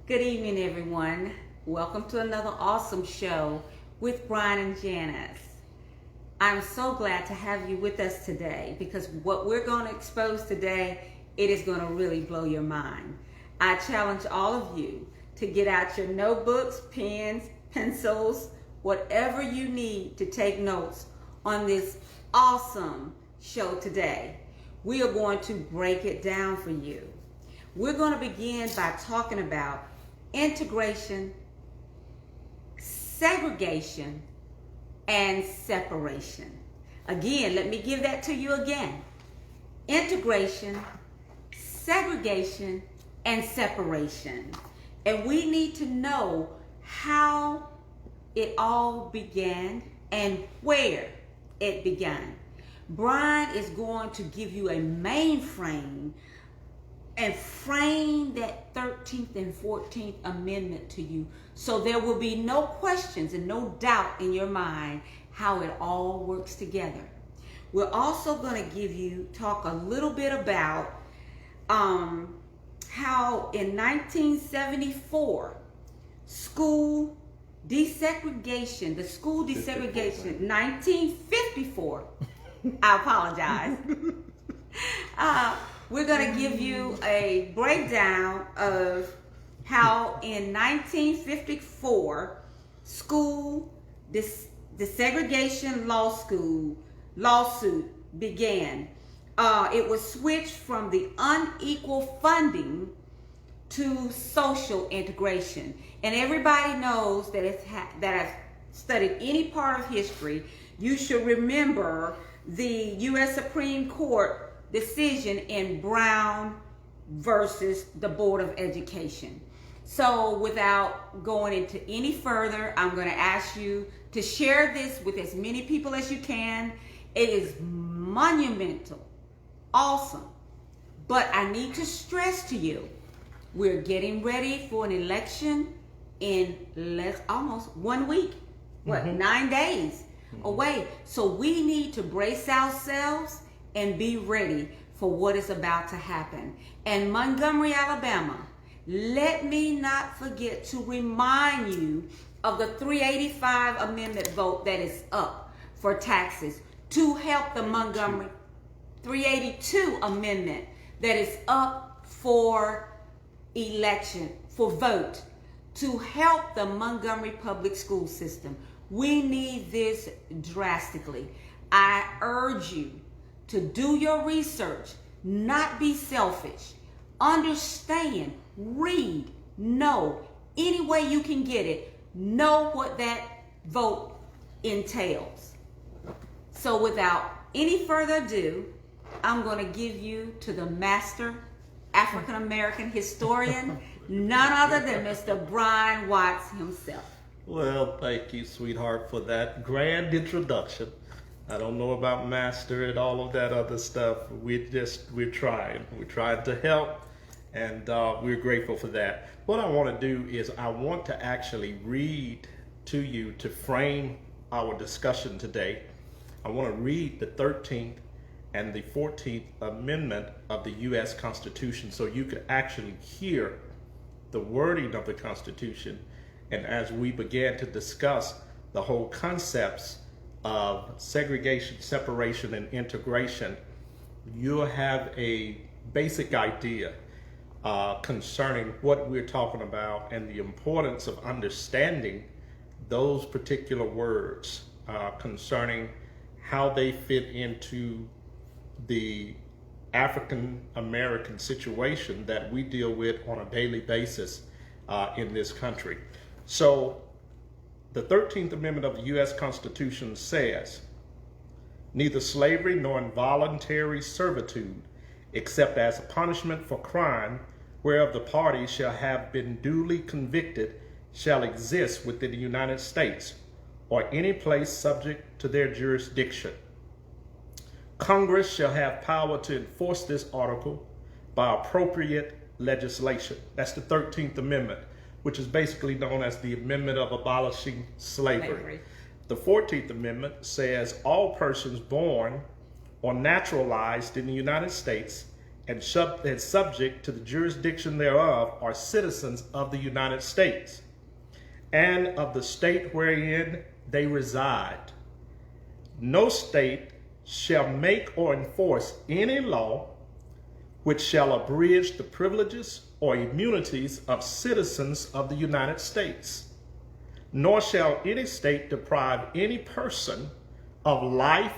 Good evening, everyone. Welcome to another awesome show with Brian and Janice. I'm so glad to have you with us today because what we're going to expose today, it is going to really blow your mind. I challenge all of you to get out your notebooks, pens, pencils, whatever you need to take notes on this awesome show today. We are going to break it down for you. We're going to begin by talking about integration, segregation, and separation. Again, let me give that to you again. Integration, segregation, and separation. And we need to know how it all began and where it began. Brian is going to give you a mainframe and frame that 13th and 14th Amendment to you so there will be no questions and no doubt in your mind how it all works together. We're also going to talk a little bit about how in 1974 school desegregation, 1954, I apologize. We're going to give you a breakdown of how in 1954 school desegregation lawsuit began. It was switched from the unequal funding to social integration. And everybody knows that that has studied any part of history, you should remember the U.S. Supreme Court decision in Brown versus the Board of Education. So without going into any further, I'm going to ask you to share this with as many people as you can. It is monumental, awesome. But I need to stress to you, we're getting ready for an election in almost 1 week. 9 days away. So we need to brace ourselves and be ready for what is about to happen. And Montgomery, Alabama, let me not forget to remind you of the 385 amendment vote that is up for taxes to help the Montgomery 382 amendment that is up for vote to help the Montgomery public school system. We need this drastically. I urge you to do your research, not be selfish. Understand, read, know, any way you can get it, know what that vote entails. So without any further ado, I'm going to give you to the master African American historian, none other than Mr. Brian Watts himself. Well, thank you, sweetheart, for that grand introduction. I don't know about master and all of that other stuff. We're trying. We're trying to help, and we're grateful for that. What I want to do is I want to actually read to you to frame our discussion today. I want to read the 13th and the 14th Amendment of the U.S. Constitution so you could actually hear the wording of the Constitution. And as we began to discuss the whole concepts of segregation, separation, and integration, you'll have a basic idea concerning what we're talking about and the importance of understanding those particular words concerning how they fit into the African American situation that we deal with on a daily basis in this country. So the 13th Amendment of the U.S. Constitution says, neither slavery nor involuntary servitude, except as a punishment for crime whereof the parties shall have been duly convicted, shall exist within the United States or any place subject to their jurisdiction. Congress shall have power to enforce this article by appropriate legislation. That's the 13th Amendment, which is basically known as the Amendment of Abolishing Slavery. The 14th Amendment says all persons born or naturalized in the United States and subject to the jurisdiction thereof are citizens of the United States and of the state wherein they reside. No state shall make or enforce any law which shall abridge the privileges or immunities of citizens of the United States, nor shall any state deprive any person of life,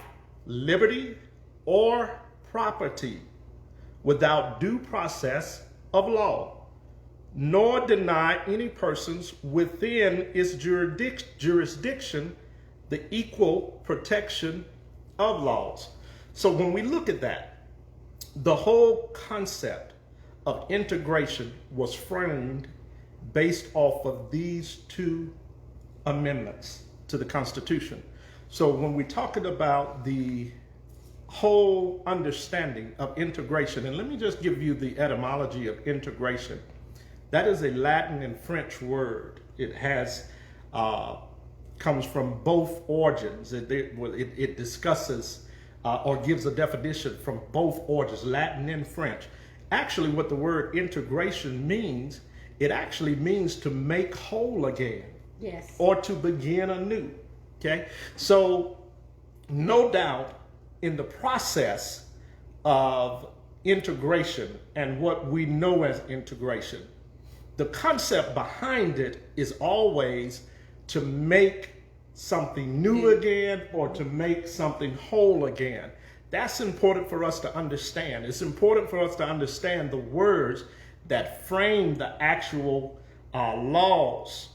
liberty, or property without due process of law, nor deny any persons within its jurisdiction the equal protection of laws. So when we look at that, the whole concept of integration was framed based off of these two amendments to the Constitution. So when we're talking about the whole understanding of integration, and let me just give you the etymology of integration. That is a Latin and French word. It has comes from both origins. It discusses or gives a definition from both origins, Latin and French. Actually, what the word integration means, it actually means to make whole again. Yes. Or to begin anew. Okay? So, no doubt, in the process of integration and what we know as integration, the concept behind it is always to make something new again or to make something whole again. That's important for us to understand. It's important for us to understand the words that frame the actual laws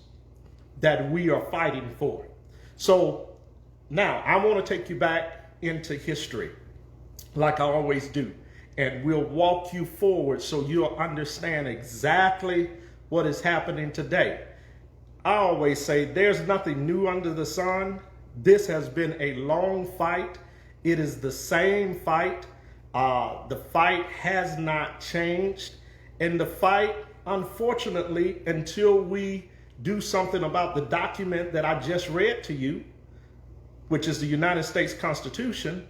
that we are fighting for. So now I want to take you back into history like I always do, and we'll walk you forward so you'll understand exactly what is happening today. I always say there's nothing new under the sun. This has been a long fight. It is the same fight. The fight has not changed. And the fight, unfortunately, until we do something about the document that I just read to you, which is the United States Constitution,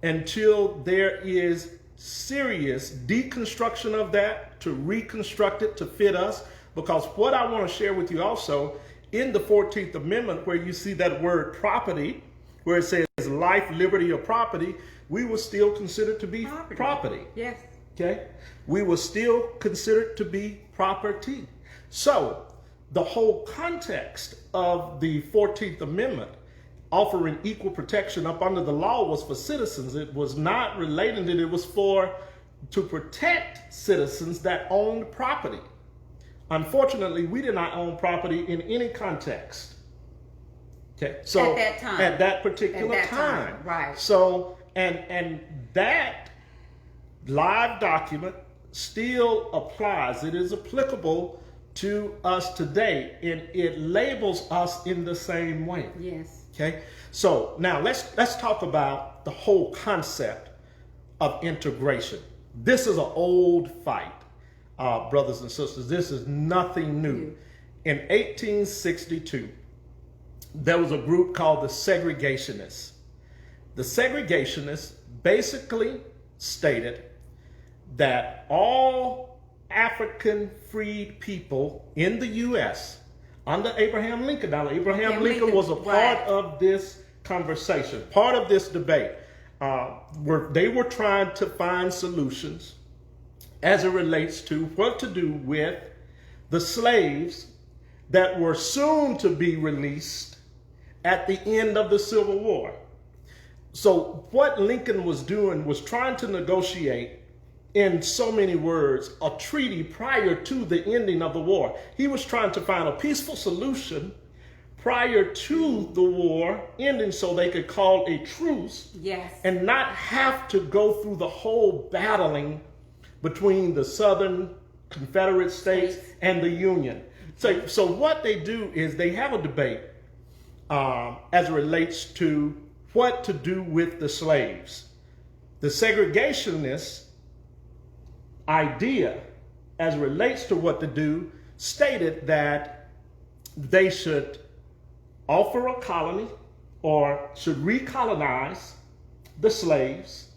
until there is serious deconstruction of that to reconstruct it to fit us. Because what I want to share with you also, in the 14th Amendment, where you see that word property, where it says life, liberty, or property, we will still consider to be property. Yes. Okay? We will still consider it to be property. So, the whole context of the 14th Amendment offering equal protection up under the law was for citizens. It was not related, it was to protect citizens that owned property. Unfortunately, we did not own property in any context. Okay, so at that time, at that particular time, right? So and that live document still applies. It is applicable to us today, and it labels us in the same way. Yes. Okay, so now let's talk about the whole concept of integration. This is an old fight. Brothers and sisters, this is nothing new. In 1862, there was a group called the segregationists. The segregationists basically stated that all African freed people in the U.S. under Abraham Lincoln. Now, Abraham Lincoln was a part of this conversation, part of this debate. They were trying to find solutions as it relates to what to do with the slaves that were soon to be released at the end of the Civil War. So what Lincoln was doing was trying to negotiate, in so many words, a treaty prior to the ending of the war. He was trying to find a peaceful solution prior to the war ending so they could call a truce. Yes. And not have to go through the whole battling between the Southern Confederate States and the Union. So what they do is they have a debate as it relates to what to do with the slaves. The segregationist idea as it relates to what to do stated that they should offer a colony or should recolonize the slaves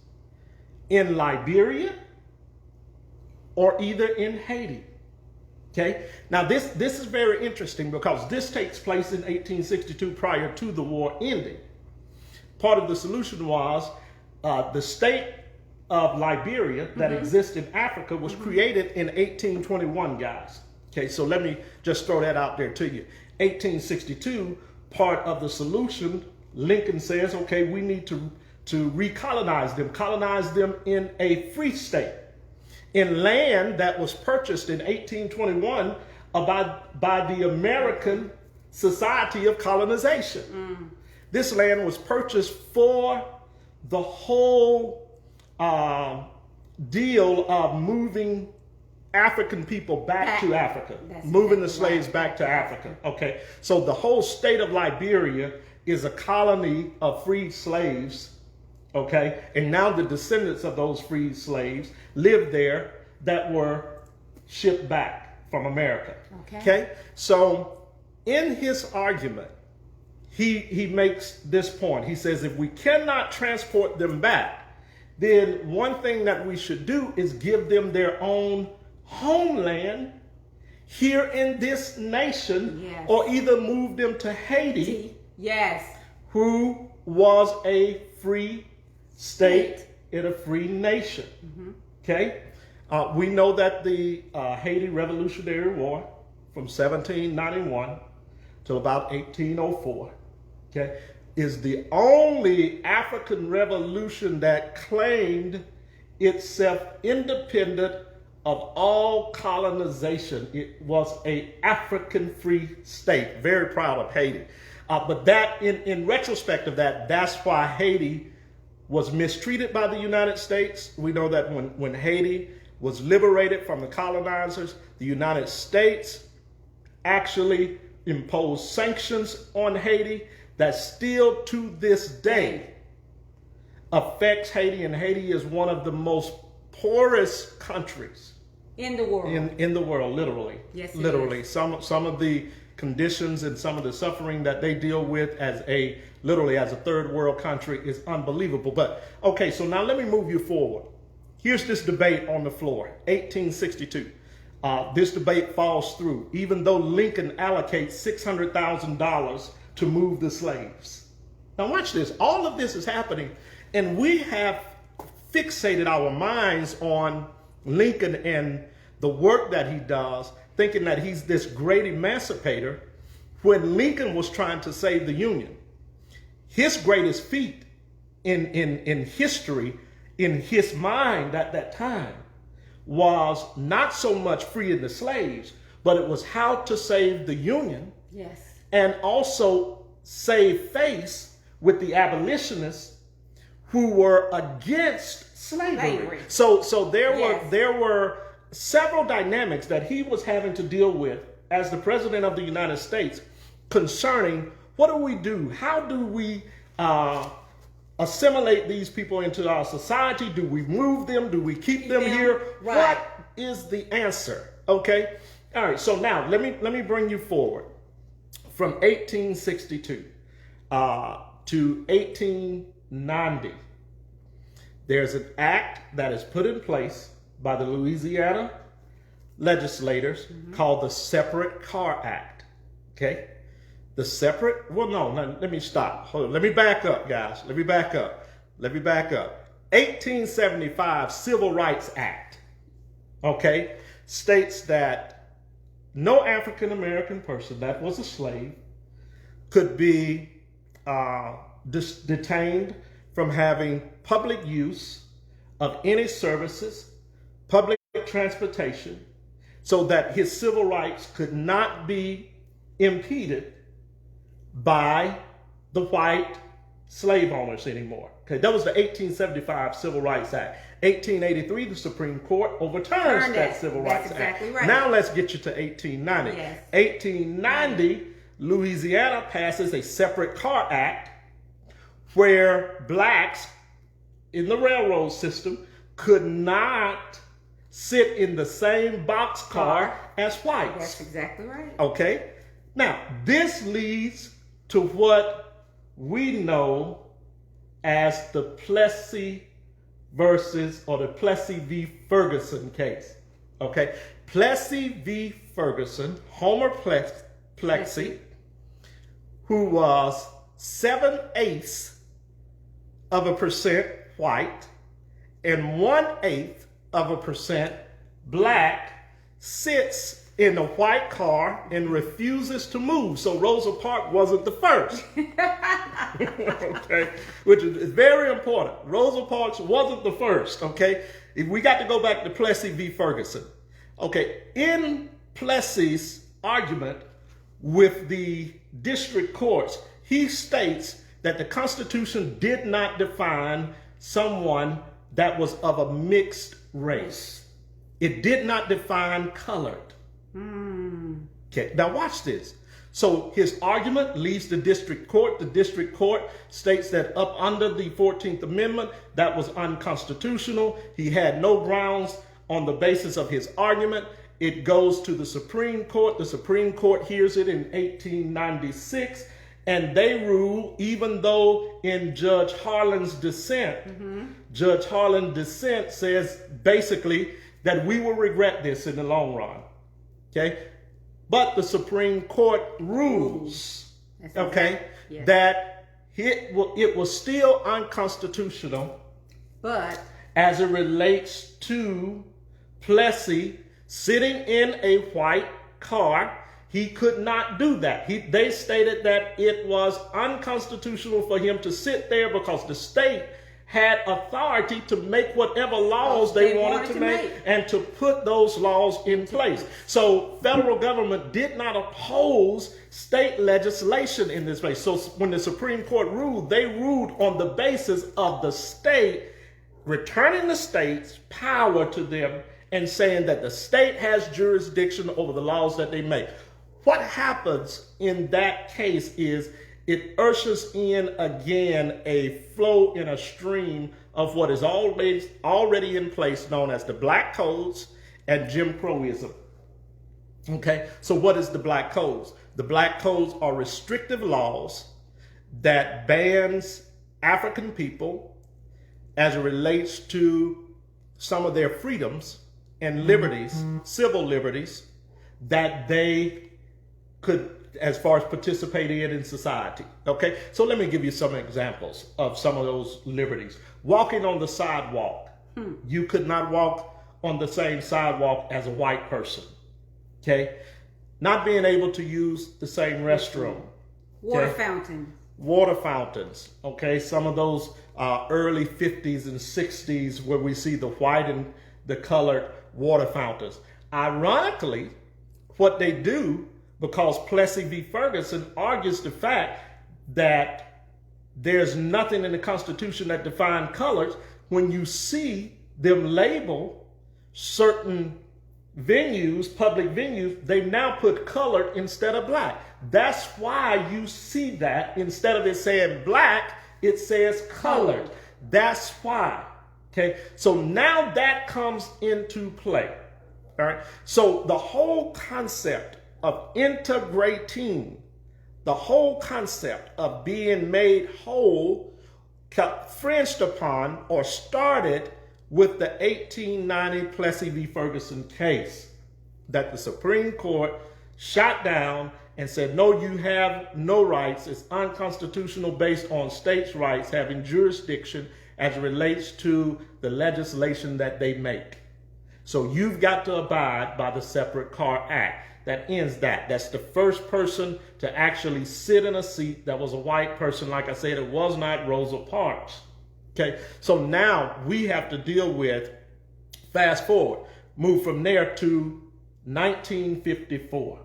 in Liberia or either in Haiti. Okay, now this is very interesting because this takes place in 1862 prior to the war ending. Part of the solution was the state of Liberia that exists in Africa was created in 1821, guys. Okay, so let me just throw that out there to you. 1862, part of the solution, Lincoln says, okay, we need to colonize them in a free state, in land that was purchased in 1821 by the American Society of Colonization. This land was purchased for the whole deal of moving African people back to Africa, moving the slaves back to Africa. Okay, so the whole state of Liberia is a colony of freed slaves. Okay, and now the descendants of those freed slaves live there that were shipped back from America. Okay, so in his argument, he makes this point. He says, if we cannot transport them back, then one thing that we should do is give them their own homeland here in this nation, or either move them to Haiti, who was a free state in a free nation. Okay, we know that the Haiti Revolutionary War from 1791 till about 1804, okay, is the only African revolution that claimed itself independent of all colonization. It was an African free state. Very proud of Haiti. But that, in retrospect of that, that's why Haiti was mistreated by the United States. We know that when Haiti was liberated from the colonizers, the United States actually imposed sanctions on Haiti that still to this day affects Haiti, and Haiti is one of the most poorest countries in the world. In the world, literally. Yes, literally. Some of the conditions and some of the suffering that they deal with as a third world country is unbelievable. But okay, so now let me move you forward. Here's this debate on the floor, 1862. This debate falls through, even though Lincoln allocates $600,000 to move the slaves. Now watch this. All of this is happening, and we have fixated our minds on Lincoln and the work that he does, thinking that he's this great emancipator, when Lincoln was trying to save the Union. His greatest feat in history, in his mind at that time, was not so much freeing the slaves, but it was how to save the Union. Yes. And also save face with the abolitionists who were against slavery. So there were several dynamics that he was having to deal with as the president of the United States concerning what do we do? How do we assimilate these people into our society? Do we move them? Do we keep them here? Right. What is the answer? Okay. All right. So now let me bring you forward from 1862 to 1890. There's an act that is put in place by the Louisiana legislators called the Separate Car Act. Okay. Let me stop. Hold on. Let me back up, guys. Let me back up. 1875 Civil Rights Act, okay, states that no African American person that was a slave could be detained from having public use of any services, public transportation, so that his civil rights could not be impeded by the white slave owners anymore. Okay, that was the 1875 Civil Rights Act. 1883, the Supreme Court overturns that Civil Rights Act. Right. Now let's get you to 1890. Yes. 1890, Louisiana passes a Separate Car Act where blacks in the railroad system could not sit in the same boxcar as whites. That's exactly right. Okay, now this leads to what we know as the Plessy v. Ferguson case. Okay, Plessy v. Ferguson, Homer Plessy, who was 7/8% white and 1/8% black, sits in a white car and refuses to move. So Rosa Parks wasn't the first. Okay, which is very important. Rosa Parks wasn't the first. Okay, we got to go back to Plessy v. Ferguson. Okay, in Plessy's argument with the district courts, he states that the Constitution did not define someone that was of a mixed race. It did not define colored. Okay, now watch this. So his argument leaves the district court. The district court states that up under the 14th Amendment, that was unconstitutional. He had no grounds on the basis of his argument. It goes to the Supreme Court. The Supreme Court hears it in 1896, and they rule, even though in Judge Harlan's dissent, Judge Harlan's dissent says basically that we will regret this in the long run. Okay, but the Supreme Court rules, okay, that it was still unconstitutional, but as it relates to Plessy sitting in a white car, he could not do that. They stated that it was unconstitutional for him to sit there because the state had authority to make whatever laws they wanted to make and to put those laws in place. So federal government did not oppose state legislation in this way. So when the Supreme Court ruled, they ruled on the basis of the state returning the state's power to them and saying that the state has jurisdiction over the laws that they make. What happens in that case is it ushers in again a flow in a stream of what is already in place, known as the Black Codes and Jim Crowism. Okay, so what is the Black Codes? The Black Codes are restrictive laws that bans African people as it relates to some of their freedoms and liberties, civil liberties, that they could, as far as participating in society. Okay, so let me give you some examples of some of those liberties. Walking on the sidewalk. You could not walk on the same sidewalk as a white person. Okay, not being able to use the same restroom. Water fountain. Water fountains. Okay, some of those early 50s and 60s where we see the white and the colored water fountains. Ironically, what they do, because Plessy v. Ferguson argues the fact that there's nothing in the Constitution that defines colors, when you see them label certain venues, public venues, they now put colored instead of black. That's why you see that instead of it saying black, it says colored. That's why. Okay, so now that comes into play. All right, so the whole concept of integrating, the whole concept of being made whole, got fringed upon or started with the 1890 Plessy v. Ferguson case that the Supreme Court shot down and said, no, you have no rights. It's unconstitutional based on states' rights having jurisdiction as it relates to the legislation that they make. So you've got to abide by the Separate Car Act. That ends that. That's the first person to actually sit in a seat that was a white person. Like I said, it was not Rosa Parks. Okay, so now we have to deal with, fast forward, move from there to 1954.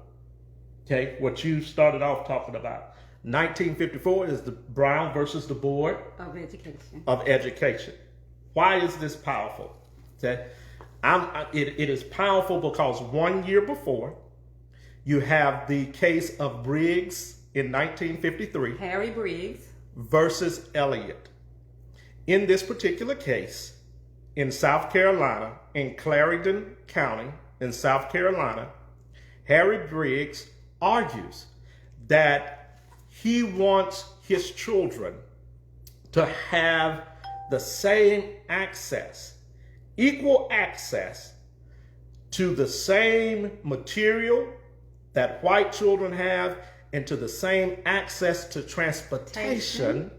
Okay, what you started off talking about. 1954 is the Brown versus the Board of Education. Why is this powerful? Okay, it is powerful because 1 year before, you have the case of Briggs in 1953. Harry Briggs. Versus Elliott. In this particular case, in South Carolina, in Clarendon County, in South Carolina, Harry Briggs argues that he wants his children to have the same access, equal access to the same material that white children have and to the same access to transportation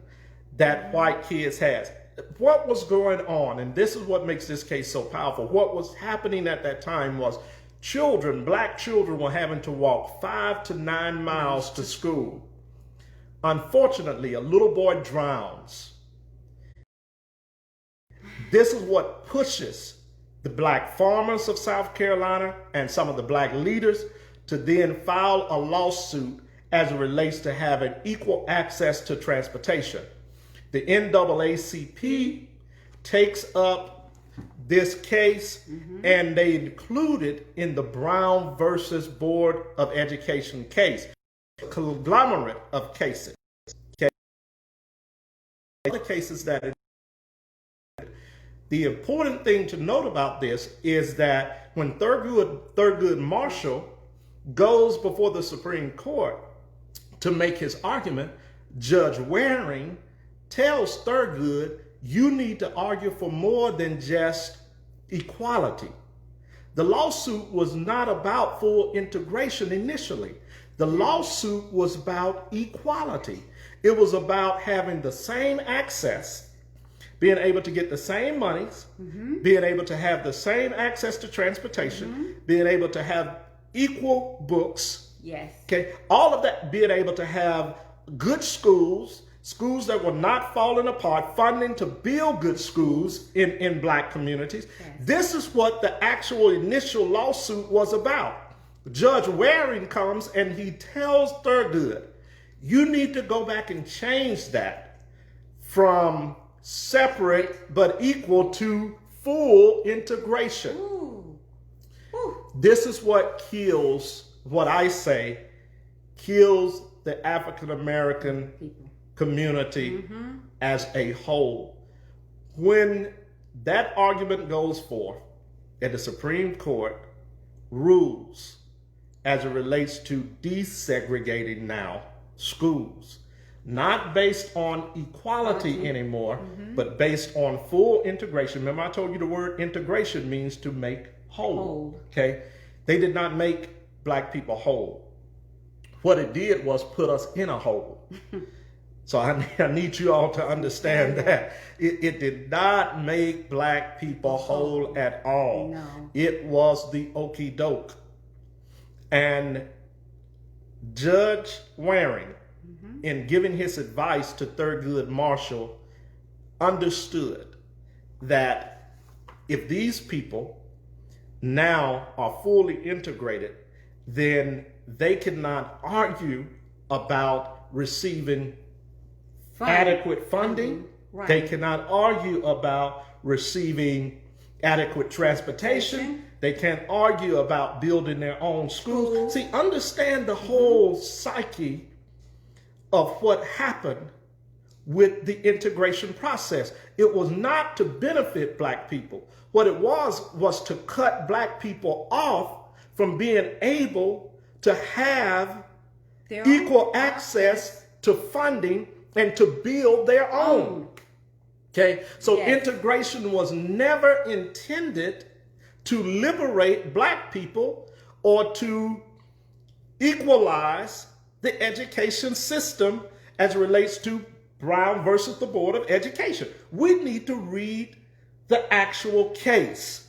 that white kids has. What was going on, and this is what makes this case so powerful, what was happening at that time was children, black children, were having to walk 5 to 9 miles to school. Unfortunately, a little boy drowns. This is what pushes the black farmers of South Carolina and some of the black leaders to then file a lawsuit as it relates to having equal access to transportation. The NAACP takes up this case and they include it in the Brown versus Board of Education case, a conglomerate of cases. Okay. The cases that the important thing to note about this is that when Thurgood Marshall goes before the Supreme Court to make his argument, Judge Waring tells Thurgood, you need to argue for more than just equality. The lawsuit was not about full integration initially. The lawsuit was about equality. It was about having the same access, being able to get the same monies, being able to have the same access to transportation, being able to have equal books. Yes. Okay. All of that, being able to have good schools, schools that were not falling apart, funding to build good schools in black communities. Yes. This is what the actual initial lawsuit was about. Judge Waring comes and he tells Thurgood, you need to go back and change that from separate but equal to full integration. Ooh. Ooh. This is what kills, what I say, kills the African American community as a whole. When that argument goes forth and the Supreme Court rules as it relates to desegregating now schools, not based on equality anymore, but based on full integration. Remember I told you the word integration means to make whole. Okay? They did not make black people whole. What it did was put us in a hole. So I need you all to understand that. It did not make black people whole at all. No. It was the okie doke. And Judge Waring, in giving his advice to Thurgood Marshall, understood that if these people now are fully integrated, then they cannot argue about receiving adequate funding. Right. They cannot argue about receiving adequate transportation. They can't argue about building their own schools. See, understand the whole psyche of what happened with the integration process. It was not to benefit black people. What it was to cut black people off from being able to have equal access to funding and to build their own. Okay, so integration was never intended to liberate black people or to equalize the education system as it relates to Brown versus the Board of Education. We need to read the actual case.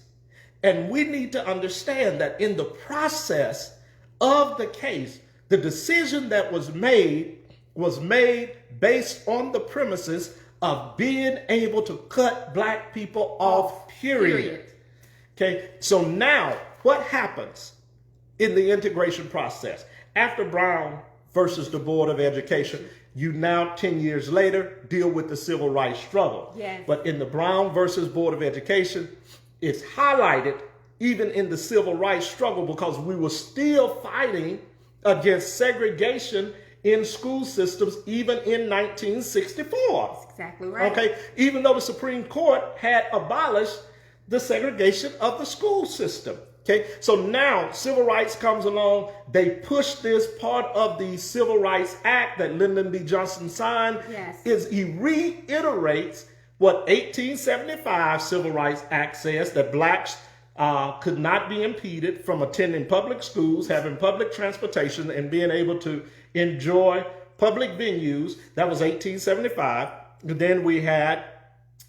And we need to understand that in the process of the case, the decision that was made based on the premises of being able to cut black people off, period. Okay, so now what happens in the integration process? After Brown versus the Board of Education, you now 10 years later deal with the civil rights struggle. Yes. But in the Brown versus Board of Education, it's highlighted even in the civil rights struggle because we were still fighting against segregation in school systems even in 1964. That's exactly right. Okay, even though the Supreme Court had abolished the segregation of the school system. Okay, so now civil rights comes along. They push this part of the Civil Rights Act that Lyndon B. Johnson signed. Yes. He reiterates what 1875 Civil Rights Act says, that blacks could not be impeded from attending public schools, having public transportation, and being able to enjoy public venues. That was 1875. Then we had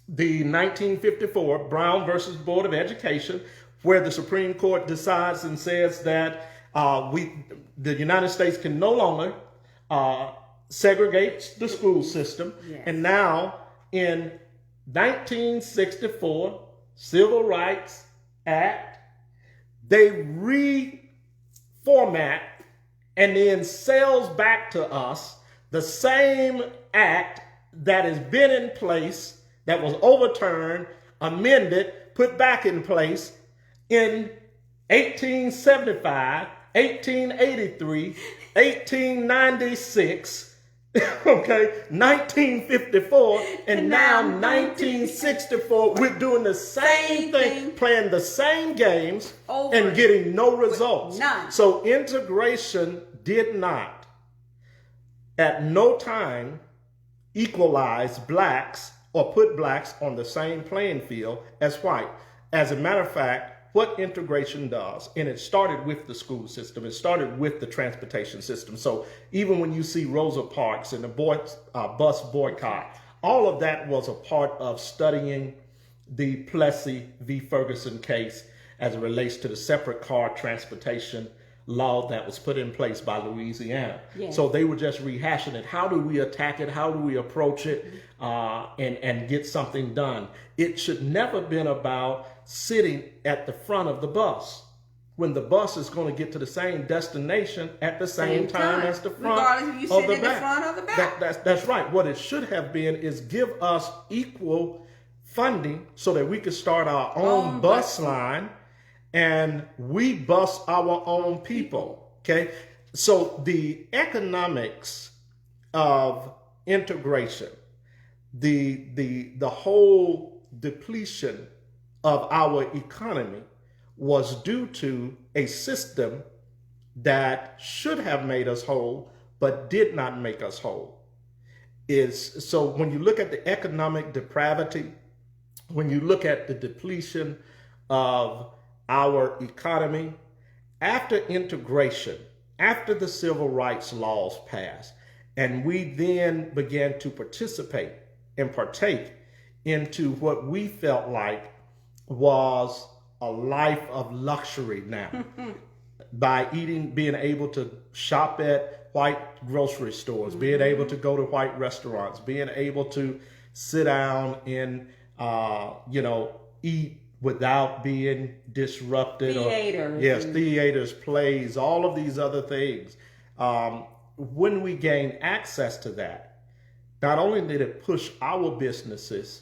the 1954 Brown versus Board of Education, where the Supreme Court decides and says that the United States can no longer segregate the school system. Yes. And now in 1964 Civil Rights Act, they reformat and then sells back to us the same act that has been in place, that was overturned, amended, put back in place in 1875, 1883, 1896, okay, 1954, and now 1964. We're doing the same thing, playing the same games, and getting no results. None. So integration did not, at no time, equalize blacks or put blacks on the same playing field as white. As a matter of fact, what integration does, and it started with the school system, it started with the transportation system. So even when you see Rosa Parks and the bus boycott, all of that was a part of studying the Plessy v. Ferguson case as it relates to the separate car transportation law that was put in place by Louisiana. Yes. So they were just rehashing it. How do we attack it? How do we approach it and get something done? It should never been about sitting at the front of the bus when the bus is going to get to the same destination at the same time as the front, regardless if you sit in the front or the back. That's right. What it should have been is give us equal funding so that we could start our own bus line, and we bus our own people. Okay, so the economics of integration, the whole depletion of our economy was due to a system that should have made us whole, but did not make us whole. So when you look at the economic depravity, when you look at the depletion of our economy, after integration, after the civil rights laws passed, and we then began to participate and partake into what we felt like was a life of luxury now by being able to shop at white grocery stores, being able to go to white restaurants, being able to sit down and eat without being disrupted. Theaters. Theaters, plays, all of these other things. When we gained access to that, not only did it push our businesses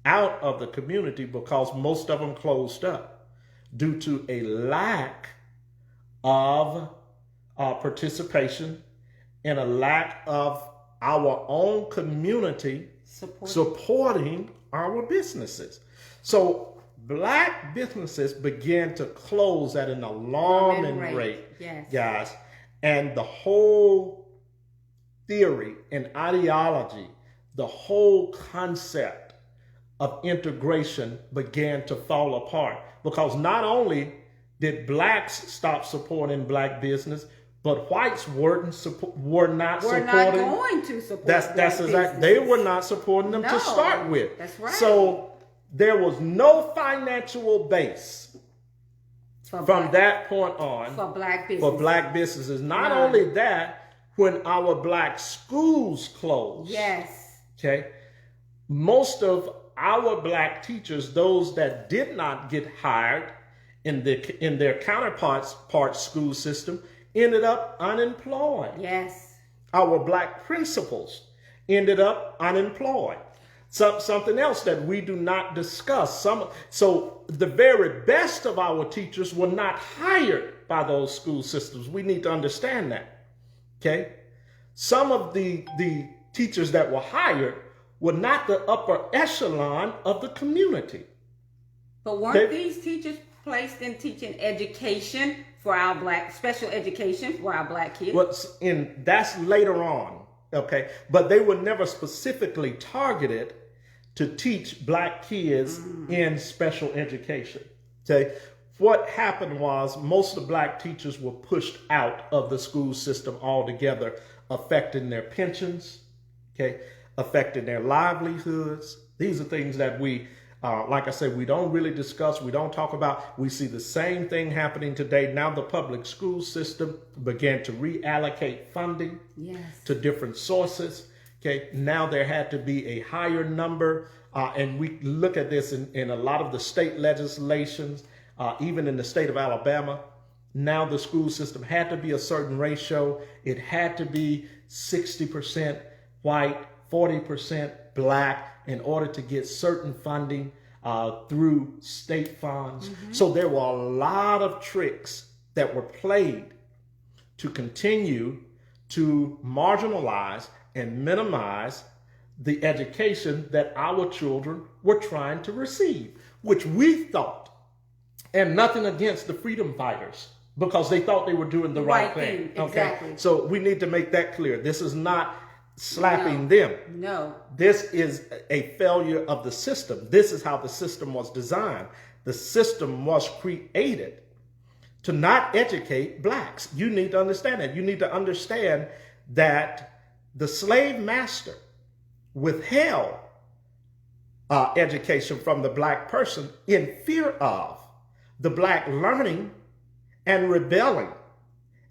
out of the community, because most of them closed up due to a lack of participation and a lack of our own community supporting our businesses. So black businesses began to close at an alarming rate, yes, guys. And the whole theory and ideology, the whole concept of integration began to fall apart, because not only did blacks stop supporting black business, but whites were not supporting. Not going to support. That's exactly. They were not supporting them to start with. That's right. So there was no financial base from that point on for black businesses. For black businesses. Not only that, when our black schools closed. Yes. Okay. Most of our black teachers, those that did not get hired in their counterparts school system, ended up unemployed. Yes. Our black principals ended up unemployed. Something else that we do not discuss. So the very best of our teachers were not hired by those school systems. We need to understand that. Okay? Some of the teachers that were hired were not the upper echelon of the community. But weren't these teachers placed in teaching education for our special education for our black kids? Well, that's later on, okay? But they were never specifically targeted to teach black kids in special education, okay? what happened was most of the black teachers were pushed out of the school system altogether, affecting their pensions, okay, affecting their livelihoods. These are things that we, like I said, we don't really discuss, we don't talk about. We see the same thing happening today. Now the public school system began to reallocate funding to different sources. Okay, now there had to be a higher number, and we look at this in a lot of the state legislations, even in the state of Alabama. Now the school system had to be a certain ratio. It had to be 60% white, 40% black in order to get certain funding through state funds. So there were a lot of tricks that were played to continue to marginalize and minimize the education that our children were trying to receive, which we thought, and nothing against the freedom fighters, because they thought they were doing the right thing. Exactly. Okay? So we need to make that clear. This is not slapping them. No. This is a failure of the system. This is how the system was designed. The system was created to not educate blacks. You need to understand that. You need to understand that the slave master withheld education from the black person in fear of the black learning and rebelling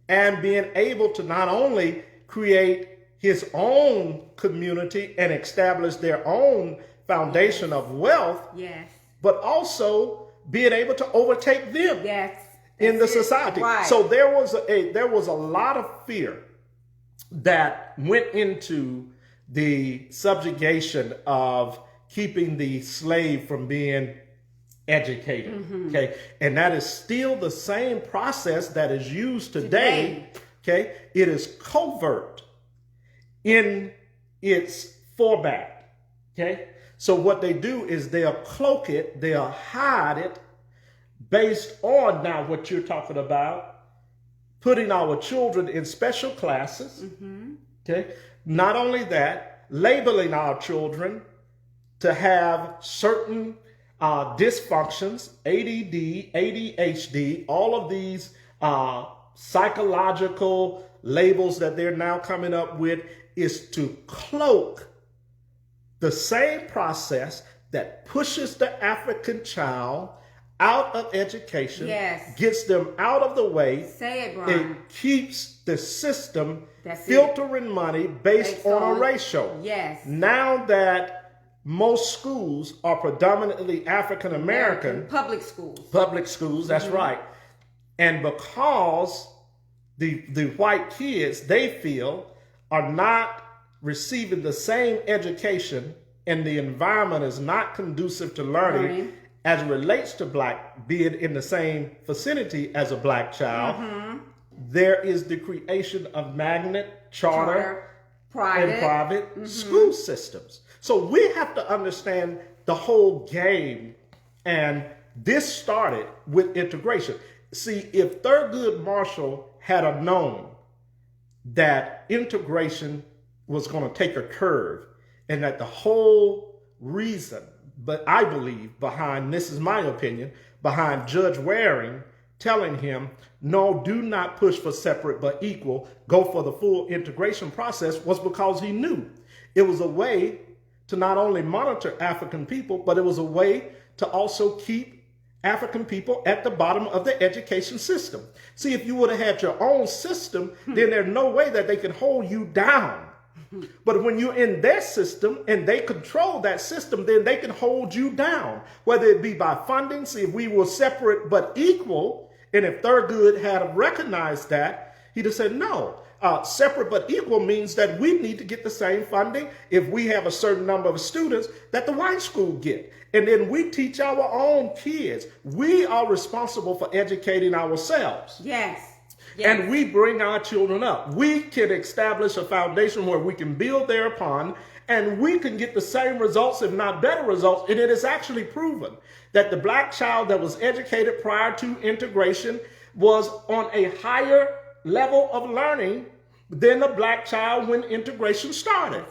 and being able to not only create his own community and establish their own foundation of wealth, but also being able to overtake them in the society. Right. So there was a lot of fear that went into the subjugation of keeping the slave from being educated. Okay, and that is still the same process that is used today. Okay, it is covert in its format. Okay, so what they do is they'll cloak it, they'll hide it based on now what you're talking about, putting our children in special classes. Okay, not only that, labeling our children to have certain dysfunctions, ADD, ADHD, all of these psychological labels that they're now coming up with, is to cloak the same process that pushes the African child out of education, gets them out of the way. Say it, Brian. It keeps the system filtering money based on a ratio. Now that most schools are predominantly African American, public schools, that's right. And because the white kids, they feel, are not receiving the same education and the environment is not conducive to learning as it relates to black, being in the same vicinity as a black child, there is the creation of magnet, charter, and private school systems. So we have to understand the whole game, and this started with integration. See, if Thurgood Marshall had a known that integration was going to take a curve, and that the whole reason, but I believe behind, this is my opinion, behind Judge Waring telling him, no, do not push for separate but equal, go for the full integration process, was because he knew it was a way to not only monitor African people, but it was a way to also keep African people at the bottom of the education system. See, if you would have had your own system, then there's no way that they can hold you down. But when you're in their system and they control that system, then they can hold you down, whether it be by funding. See, if we were separate but equal, and if Thurgood had recognized that, he'd have said, no, separate but equal means that we need to get the same funding if we have a certain number of students that the white school get. And then we teach our own kids. We are responsible for educating ourselves. And we bring our children up. We can establish a foundation where we can build thereupon, and we can get the same results, if not better results. And it is actually proven that the black child that was educated prior to integration was on a higher level of learning than the black child when integration started.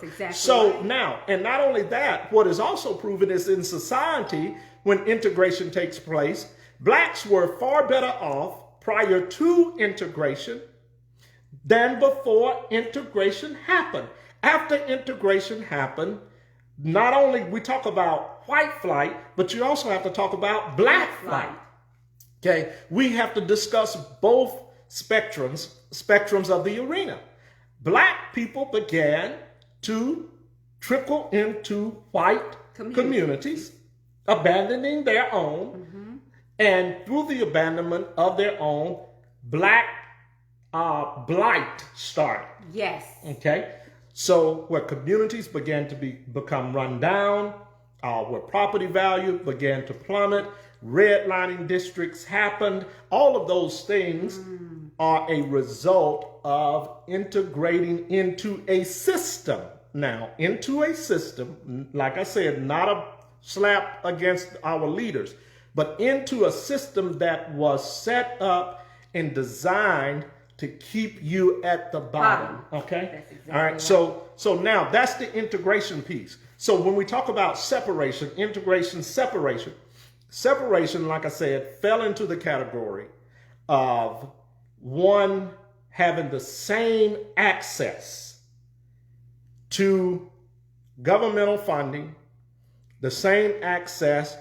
Now, and not only that, what is also proven is in society, when integration takes place, Blacks were far better off prior to integration than before integration happened. After integration happened, not only we talk about white flight, but you also have to talk about black flight. Okay, we have to discuss both spectrums of the arena. Black people began to trickle into white communities, abandoning their own, and through the abandonment of their own, black blight started. Yes. Okay, so where communities began to become run down, where property value began to plummet, redlining districts happened. All of those things are a result of integrating into a system. Now, into a system, like I said, not a slap against our leaders, but into a system that was set up and designed to keep you at the bottom. Okay? That's exactly all right. Right. So now that's the integration piece. So when we talk about separation, integration, separation, like I said, fell into the category of one having the same access to governmental funding, the same access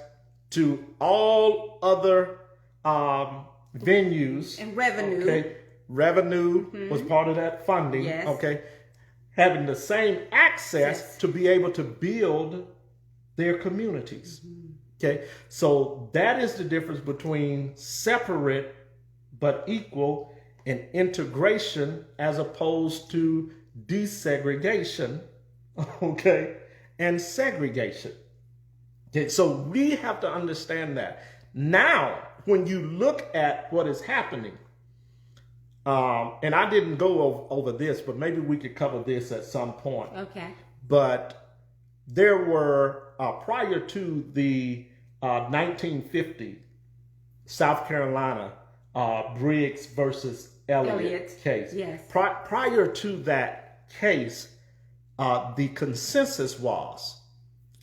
to all other venues. And revenue. Okay. Revenue was part of that funding. Yes. Okay. Having the same access Yes. to be able to build their communities. Okay. So that is the difference between separate but equal and integration as opposed to desegregation, okay, and segregation. Okay, so we have to understand that. Now, when you look at what is happening, and I didn't go over this, but maybe we could cover this at some point. Okay. But there were, prior to the 1950 South Carolina Briggs versus Elliott case. Yes. Prior to that case, the consensus was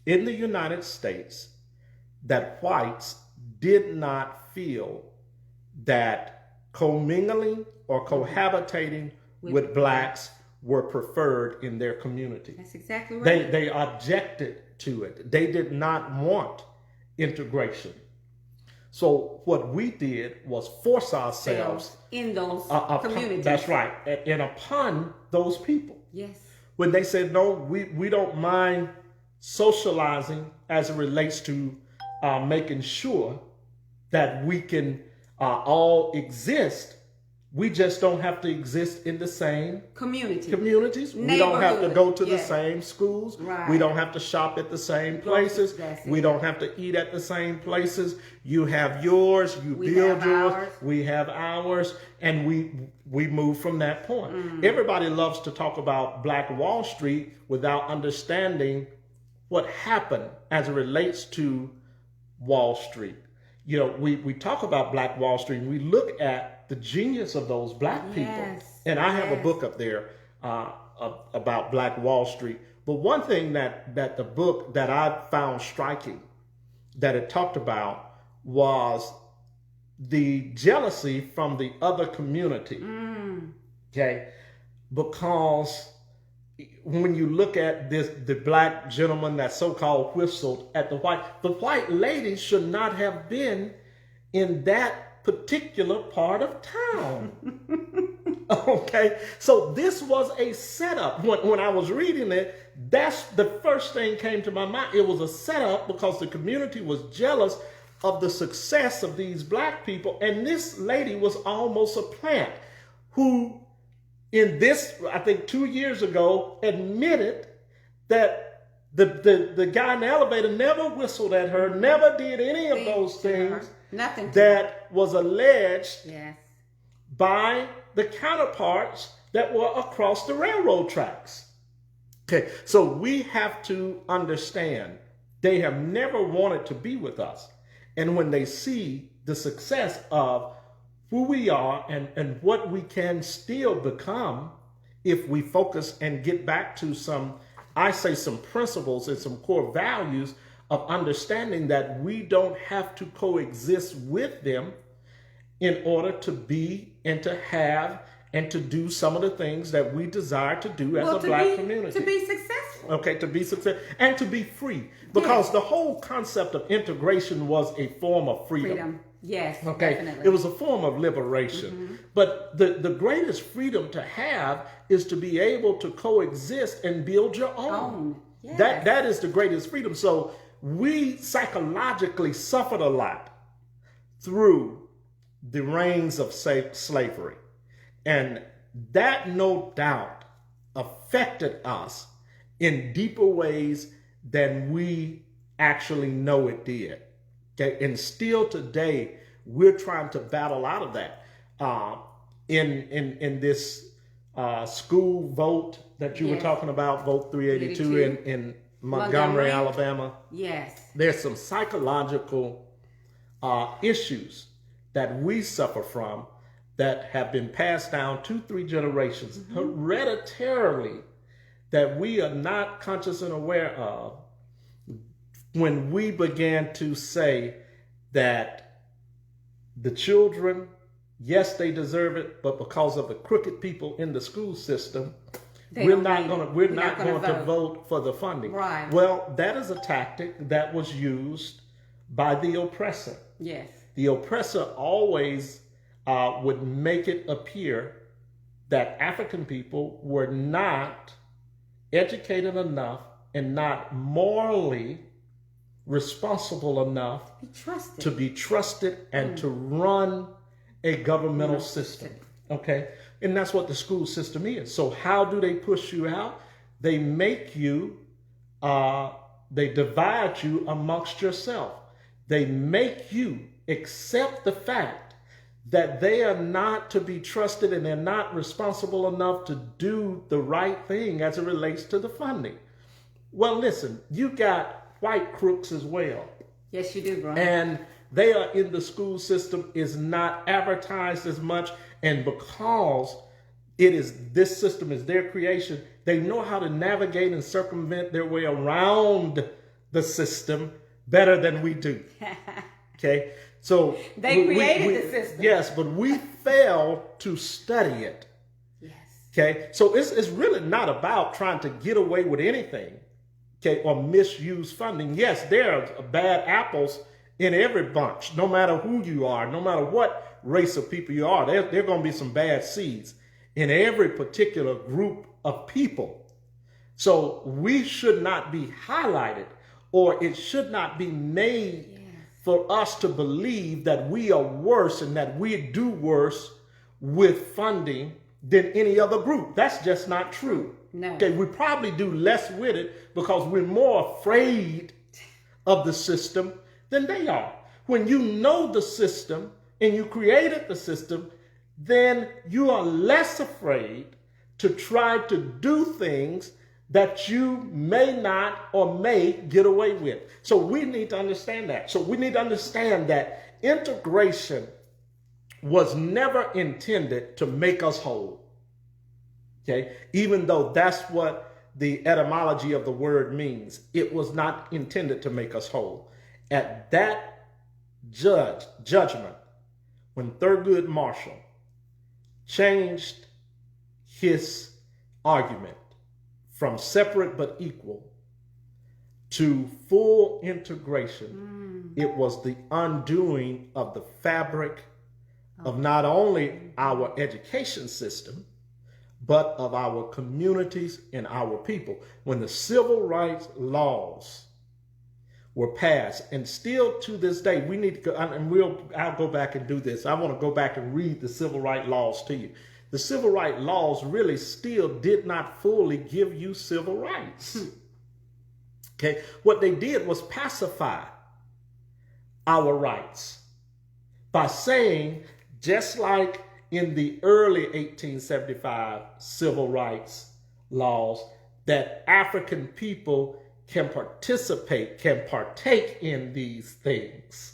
in the United States that whites did not feel that commingling or cohabitating with blacks were preferred in their community. That's exactly right. They objected to it. They did not want integration. So what we did was force ourselves in those communities. That's right. And upon those people. Yes. When they said, no, we don't mind socializing as it relates to making sure that we can all exist. We just don't have to exist in the same communities. We don't have to go to the same schools. Right. We don't have to shop at the same places. We don't have to eat at the same places. You have yours, you build yours, we have ours, and we move from that point. Everybody loves to talk about Black Wall Street without understanding what happened as it relates to Wall Street. You know, we talk about Black Wall Street and we look at the genius of those black people. Yes. And I have a book up there about Black Wall Street. But one thing that the book that I found striking that it talked about was the jealousy from the other community. Okay? Because when you look at the black gentleman that so-called whistled at the white lady should not have been in that particular part of town. Okay, so this was a setup. When I was reading it, that's the first thing came to my mind. It was a setup because the community was jealous of the success of these black people, and this lady was almost a plant who, in this, I think 2 years ago, admitted that the guy in the elevator never whistled at her, never did any of those things. Nothing that was alleged by the counterparts that were across the railroad tracks. Okay, so we have to understand they have never wanted to be with us. And when they see the success of who we are and what we can still become if we focus and get back to some principles and some core values of understanding that we don't have to coexist with them in order to be and to have and to do some of the things that we desire to do as a black community. To be successful. Okay, to be successful and to be free. Because the whole concept of integration was a form of freedom. Yes, okay, definitely. It was a form of liberation. But the greatest freedom to have is to be able to coexist and build your own. Yes. That is the greatest freedom. So we psychologically suffered a lot through the reigns of slavery. And that no doubt affected us in deeper ways than we actually know it did. Okay, and still today we're trying to battle out of that. In this school vote that you were talking about, vote 382 in Montgomery, Alabama. Yes, there's some psychological issues that we suffer from that have been passed down 2-3 generations hereditarily that we are not conscious and aware of. When we began to say that the children, yes, they deserve it, but because of the crooked people in the school system, we're not going to vote for the funding. Right. Well, that is a tactic that was used by the oppressor. Yes. The oppressor always would make it appear that African people were not educated enough and not morally responsible enough to be trusted and to run a governmental system. Okay? And that's what the school system is. So how do they push you out? They make you, they divide you amongst yourself. They make you accept the fact that they are not to be trusted and they're not responsible enough to do the right thing as it relates to the funding. Well, listen, you got white crooks as well. Yes, you do, bro. And they are in the school system, is not advertised as much. And because this system is their creation, they know how to navigate and circumvent their way around the system better than we do. Okay? So they created the system. Yes, but we fail to study it. Yes. Okay? So it's really not about trying to get away with anything. Okay, or misuse funding. Yes, there are bad apples in every bunch, no matter who you are, no matter what race of people you are. There are going to be some bad seeds in every particular group of people. So we should not be highlighted, or it should not be made for us to believe that we are worse and that we do worse with funding than any other group. That's just not true. No. Okay, we probably do less with it because we're more afraid of the system than they are. When you know the system and you created the system, then you are less afraid to try to do things that you may not or may get away with. So we need to understand that. So we need to understand that integration was never intended to make us whole. Okay, even though that's what the etymology of the word means, it was not intended to make us whole. At that judgment, when Thurgood Marshall changed his argument from separate but equal to full integration, it was the undoing of the fabric of not only our education system, but of our communities and our people. When the civil rights laws were passed, and still to this day, we need to go, and I'll go back and do this. I want to go back and read the civil rights laws to you. The civil rights laws really still did not fully give you civil rights. Okay, what they did was pacify our rights by saying, just like in the early 1875 civil rights laws, that African people can participate, can partake in these things.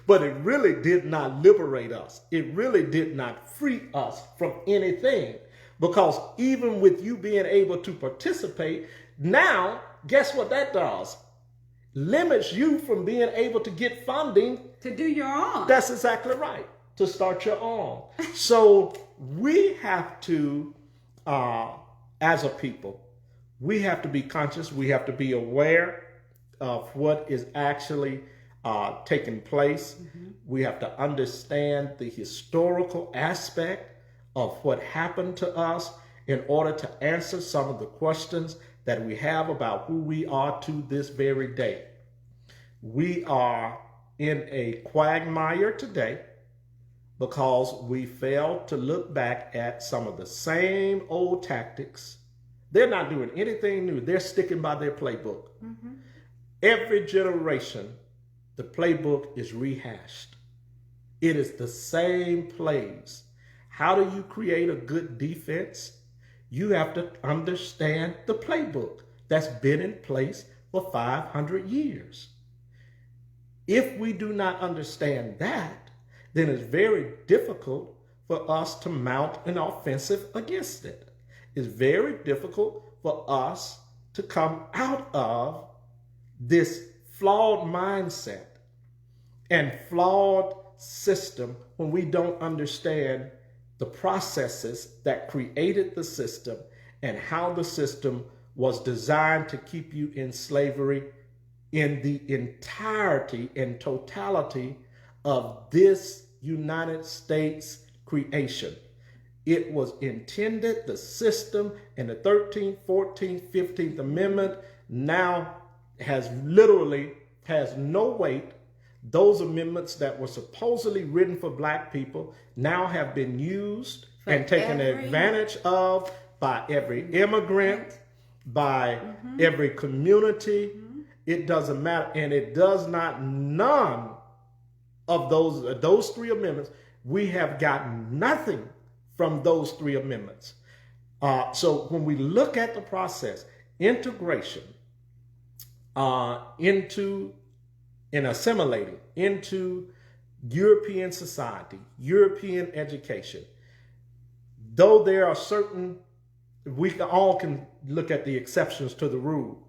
But it really did not liberate us. It really did not free us from anything. Because even with you being able to participate, now, guess what that does? limits you from being able to get funding to do your own. That's exactly right. To start your own. So we have to, as a people, we have to be conscious. We have to be aware of what is actually taking place. Mm-hmm. We have to understand the historical aspect of what happened to us in order to answer some of the questions that we have about who we are to this very day. We are in a quagmire today because we failed to look back at some of the same old tactics. They're not doing anything new. They're sticking by their playbook. Mm-hmm. Every generation, the playbook is rehashed. It is the same plays. How do you create a good defense? You have to understand the playbook that's been in place for 500 years. If we do not understand that, then it's very difficult for us to mount an offensive against it. It's very difficult for us to come out of this flawed mindset and flawed system when we don't understand the processes that created the system and how the system was designed to keep you in slavery in the entirety and totality of this United States creation. It was intended, the system in the 13th, 14th, 15th Amendment now has no weight. Those amendments that were supposedly written for black people now have been used and taken advantage of by every immigrant, by every community. It doesn't matter. And it does not, none of those three amendments, we have gotten nothing from those three amendments. So when we look at the process, integration in assimilating into European society, European education, though there are certain, we all can look at the exceptions to the rule.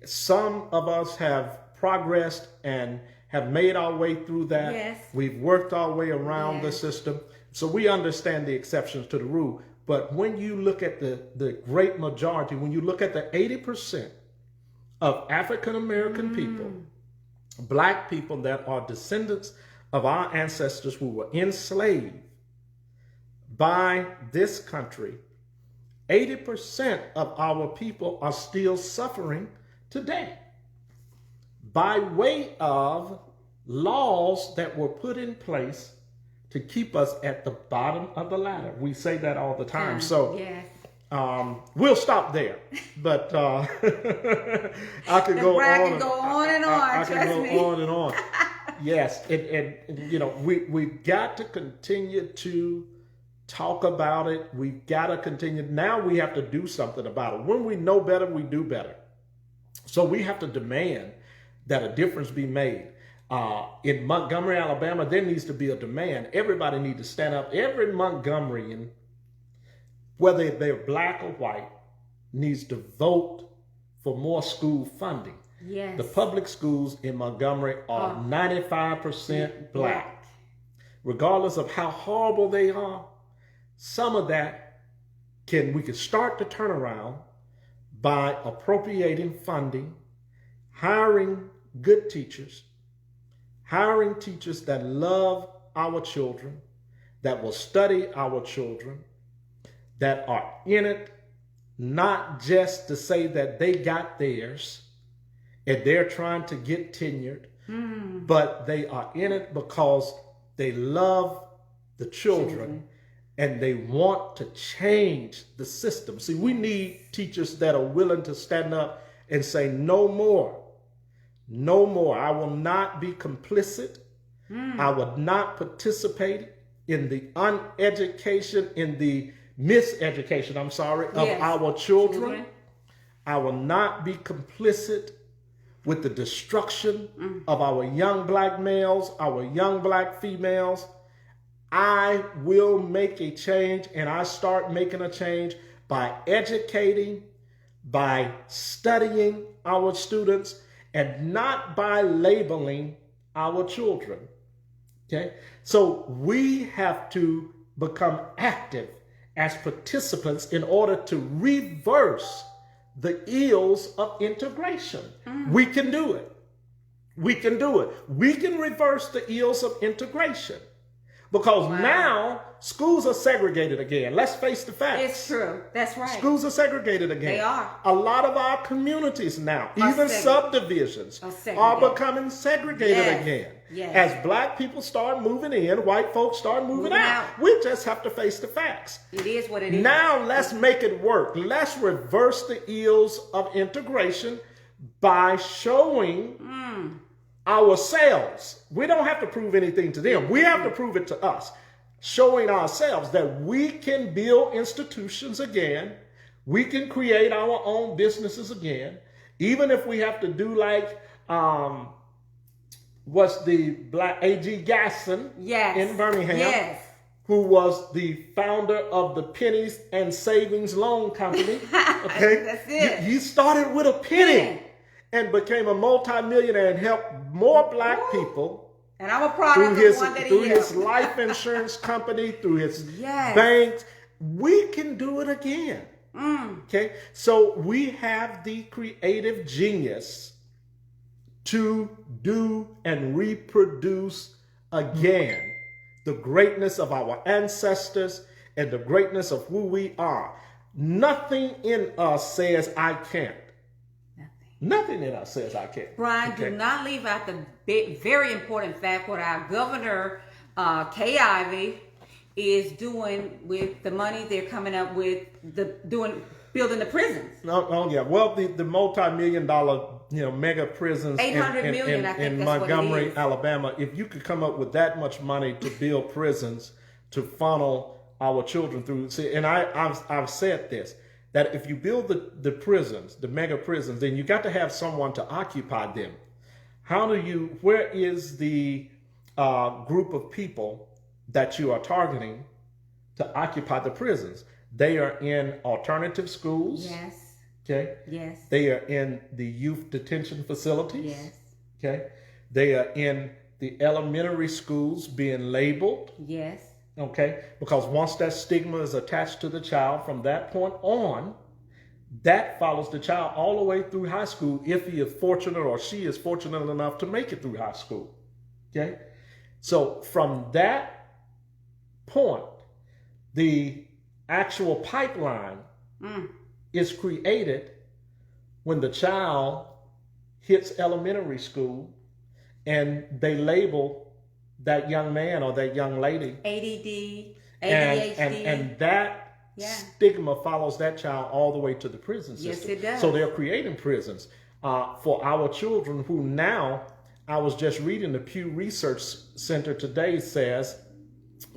Some of us have progressed and have made our way through that. Yes. We've worked our way around Yes. the system. So we understand the exceptions to the rule. But when you look at the great majority, when you look at the 80% of African American people, black people that are descendants of our ancestors who were enslaved by this country, 80% of our people are still suffering today by way of laws that were put in place to keep us at the bottom of the ladder. We say that all the time. So yes. We'll stop there. But I could go on. Go on and on. I can go on and on. Yes, and you know, we've got to continue to talk about it. We've got to continue. Now we have to do something about it. When we know better, we do better. So we have to demand that a difference be made. In Montgomery, Alabama, there needs to be a demand. Everybody needs to stand up. Every Montgomeryan, whether they're black or white, needs to vote for more school funding. Yes. The public schools in Montgomery are 95% black. Regardless of how horrible they are, some of that we can start to turn around by appropriating funding, hiring good teachers, hiring teachers that love our children, that will study our children, that are in it not just to say that they got theirs and they're trying to get tenured, but they are in it because they love the children and they want to change the system. See, we need teachers that are willing to stand up and say, no more. No more. I will not be complicit. I will not participate in the uneducation, in the miseducation, of our children. I will not be complicit with the destruction of our young black males, our young black females. I will make a change, and I start making a change by educating, by studying our students, and not by labeling our children. Okay? So we have to become active as participants in order to reverse the ills of integration. We can do it. We can do it. We can reverse the ills of integration. Because now schools are segregated again. Let's face the facts. It's true. That's right. Schools are segregated again. They are. A lot of our communities now, even subdivisions, are becoming segregated again. Yes. As black people start moving in, white folks start moving out. We just have to face the facts. It is what it is. Now let's make it work. Let's reverse the ills of integration by showing ourselves. We don't have to prove anything to them. We have to prove it to us. Showing ourselves that we can build institutions again. We can create our own businesses again. Even if we have to do like, what's the black A.G. Gasson in Birmingham, who was the founder of the Pennies and Savings Loan Company. Okay, that's it. He started with a penny and became a multimillionaire and helped more black people. And I'm a product through of one that he through his life insurance company, through his banks. We can do it again. Okay, so we have the creative genius to do and reproduce again the greatness of our ancestors and the greatness of who we are. Nothing in us says I can't. Nothing in us says I can't. Brian, do not leave out the very important fact what our governor, Kay Ivey, is doing with the money they're coming up with, building the prisons. Well, the multi-million-dollar, mega prisons $800 million, I think in that's Montgomery, what it is. Alabama. If you could come up with that much money to build prisons to funnel our children through, and I've said this, that if you build the prisons, the mega prisons, then you got to have someone to occupy them. Where is the group of people that you are targeting to occupy the prisons? They are in alternative schools. Yes. Okay. Yes. They are in the youth detention facilities. Yes. Okay. They are in the elementary schools being labeled. Yes. Okay, because once that stigma is attached to the child, from that point on, that follows the child all the way through high school if he is fortunate or she is fortunate enough to make it through high school. Okay, so from that point, the actual pipeline is created when the child hits elementary school and they label that young man or that young lady ADD, ADHD, and that stigma follows that child all the way to the prison system. Yes, it does. So they're creating prisons for our children who now, I was just reading the Pew Research Center today says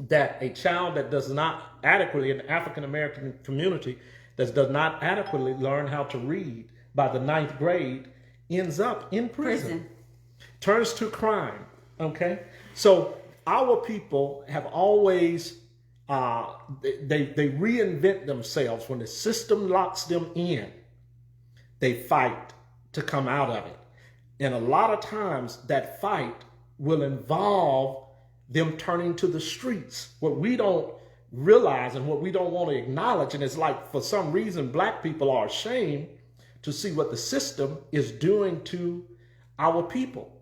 that a child that does not adequately, in the African American community, that does not adequately learn how to read by the 9th grade ends up in prison. Turns to crime. Okay, so our people have always they reinvent themselves when the system locks them in. They fight to come out of it, and a lot of times that fight will involve them turning to the streets. What we don't realize and what we don't want to acknowledge, and it's like for some reason black people are ashamed to see what the system is doing to our people.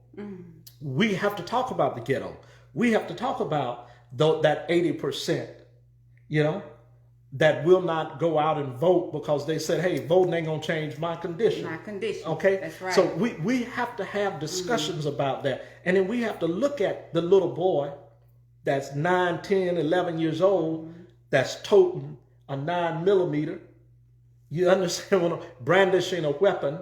We have to talk about the ghetto. We have to talk about that 80%, that will not go out and vote because they said, hey, voting ain't going to change my condition. My condition. Okay? That's right. So we have to have discussions about that. And then we have to look at the little boy that's 9, 10, 11 years old that's toting a 9mm. You understand? Brandishing a weapon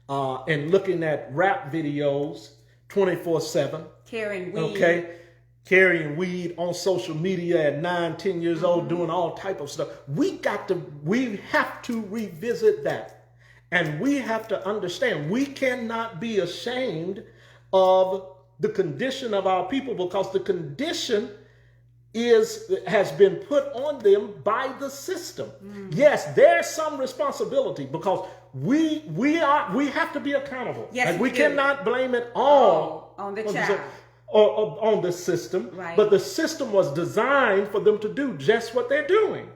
and looking at rap videos 24/7. Carrying weed. Okay. Carrying weed on social media at 9, 10 years old, doing all type of stuff. We have to revisit that. And we have to understand we cannot be ashamed of the condition of our people, because the condition has been put on them by the system. Yes, there's some responsibility because we have to be accountable. Yes, and we cannot blame it all on the child. Or on the system. Right. But the system was designed for them to do just what they're doing.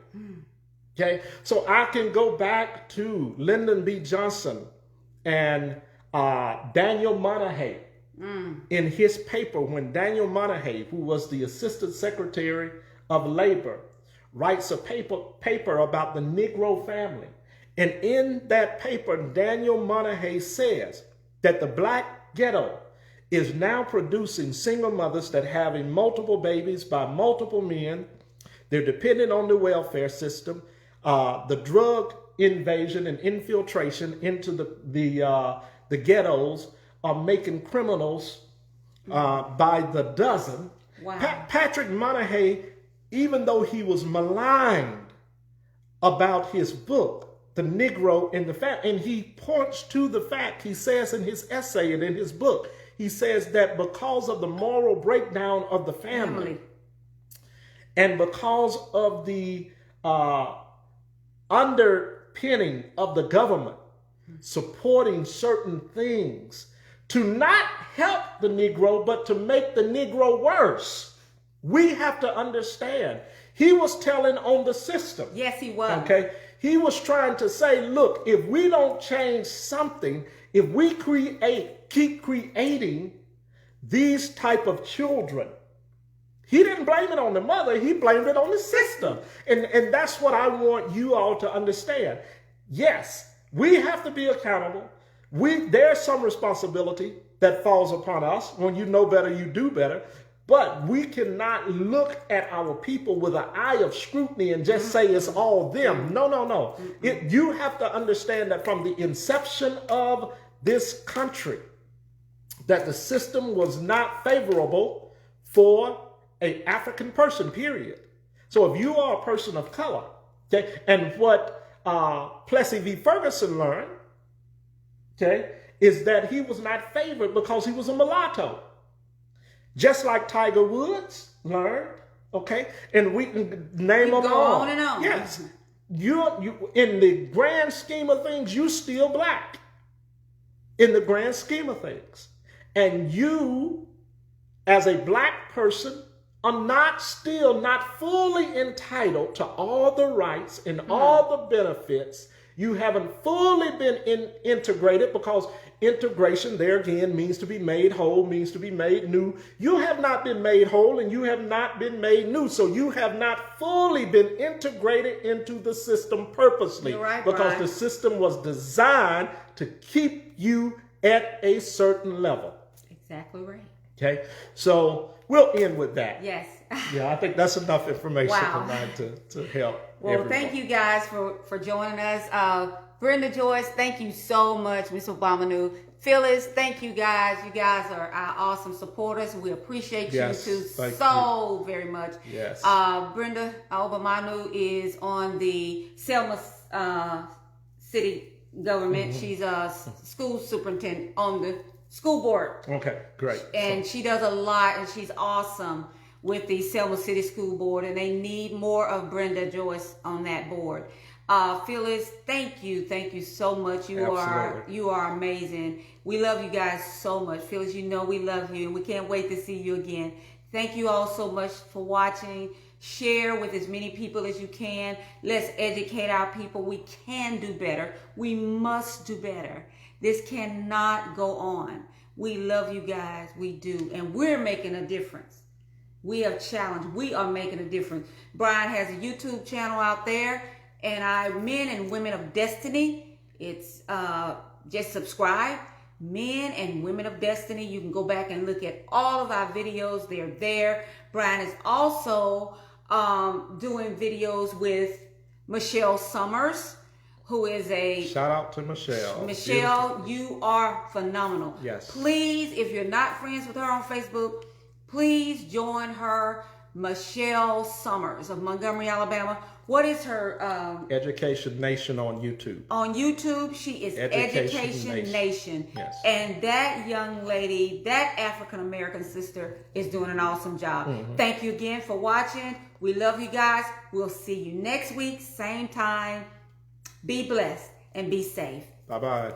Okay, so I can go back to Lyndon B. Johnson and Daniel Monaghan. In his paper, when Daniel Monaghan, who was the Assistant Secretary of Labor, writes a paper about the Negro family. And in that paper, Daniel Monaghan says that the black ghetto is now producing single mothers that having multiple babies by multiple men. They're dependent on the welfare system, the drug invasion and infiltration into the ghettos are making criminals by the dozen. Wow. Patrick Monaghan, even though he was maligned about his book, The Negro in the Family, and he points to the fact, he says in his essay and in his book, he says that because of the moral breakdown of the family. And because of the underpinning of the government supporting certain things to not help the Negro, but to make the Negro worse. We have to understand. He was telling on the system. Yes, he was. Okay. He was trying to say, look, if we don't change something, if we keep creating these type of children, he didn't blame it on the mother, he blamed it on the system. And that's what I want you all to understand. Yes, we have to be accountable. There's some responsibility that falls upon us. When you know better, you do better. But we cannot look at our people with an eye of scrutiny and just say it's all them. No. You have to understand that from the inception of this country, that the system was not favorable for an African person, period. So if you are a person of color, okay, and what Plessy v. Ferguson learned, okay, is that he was not favored because he was a mulatto. Just like Tiger Woods learned, okay, and we can name them all. On and on. Yes, you in the grand scheme of things, you still black. In the grand scheme of things, and you, as a black person, are still not fully entitled to all the rights and all the benefits. You haven't fully been integrated, because integration, there again, means to be made whole, means to be made new. You have not been made whole and you have not been made new. So you have not fully been integrated into the system purposely. You're right, because Brian. the system was designed to keep you at a certain level. Exactly right. Okay, so we'll end with that. Yes. Yeah, I think that's enough information Wow. to help. Well, everyone. thank you guys for joining us. Brenda Joyce, thank you so much. Miss Obamanu. Phyllis, thank you guys. You guys are our awesome supporters. We appreciate Yes, you too thank so very much. Yes. Brenda Obamanu is on the Selma city government. She's a school superintendent on the school board. Okay, great. And she does a lot, and she's awesome with the Selma City School Board, and they need more of Brenda Joyce on that board. Phyllis, thank you so much. You are amazing. We love you guys so much. Phyllis, you know we love you, and we can't wait to see you again. Thank you all so much for watching. Share with as many people as you can. Let's educate our people. We can do better. We must do better. This cannot go on. We love you guys. We do. And we're making a difference. We have challenged. We are making a difference. Brian has a YouTube channel out there. And Men and Women of Destiny. It's just subscribe. Men and Women of Destiny. You can go back and look at all of our videos. They're there. Brian is also doing videos with Michelle Summers, who is a... Shout out to Michelle. Michelle, you are phenomenal. Yes. Please, if you're not friends with her on Facebook, please join her Michelle Summers of Montgomery, Alabama. What is her Education Nation on YouTube. on YouTube? She is Education Nation. Yes. And that young lady, that African American sister, is doing an awesome job. Thank you again for watching. We love you guys. We'll see you next week, same time. Be blessed and be safe. Bye-bye.